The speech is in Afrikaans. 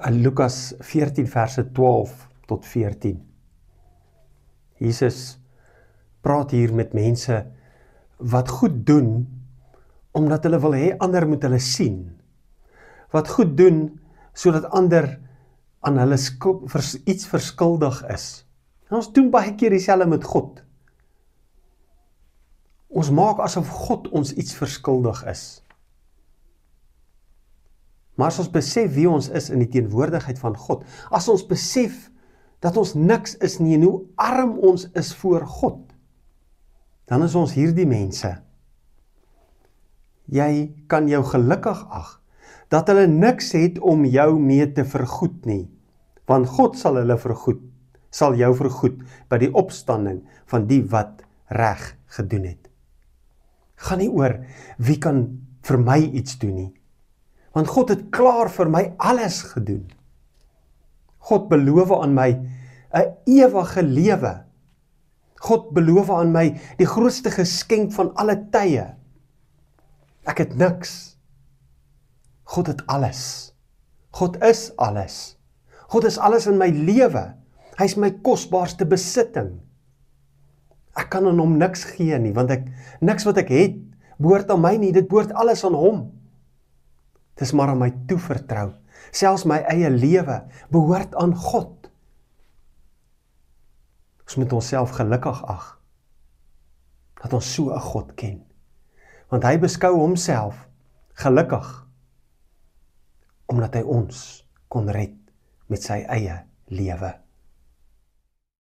In Lukas 14 verse 12 tot 14. Jesus praat hier met mense wat goed doen, omdat hulle wil hê ander moet hulle sien. Wat goed doen, sodat ander aan hulle iets verskuldig is. En ons doen baie keer dieselfde met God. Ons maak asof God ons iets verskuldig is. Maar as ons besef wie ons is in die teenwoordigheid van God, as ons besef dat ons niks is nie en hoe arm ons is voor God, dan is ons hierdie mense. Jy kan jou gelukkig ag, dat hulle niks het om jou mee te vergoed nie, want God sal hulle vergoed, sal jou vergoed by die opstanding van die wat reg gedoen het. Gaan nie oor wie kan vir my iets doen nie, want God het klaar vir my alles gedoen. God beloof aan my 'n ewige lewe. God beloof aan my die grootste geskenk van alle tye. Ek het niks. God het alles. God is alles. God is alles in my lewe. Hy is my kosbaarste besitting. Ek kan aan hom niks gee nie, want niks wat ek het, behoort aan my nie, dit behoort alles aan hom. Het is maar aan my toevertrou. Selfs my eie lewe behoort aan God. Ons moet onsself gelukkig ag, dat ons so 'n God ken. Want hy beskou homself gelukkig, omdat hy ons kon red met sy eie lewe.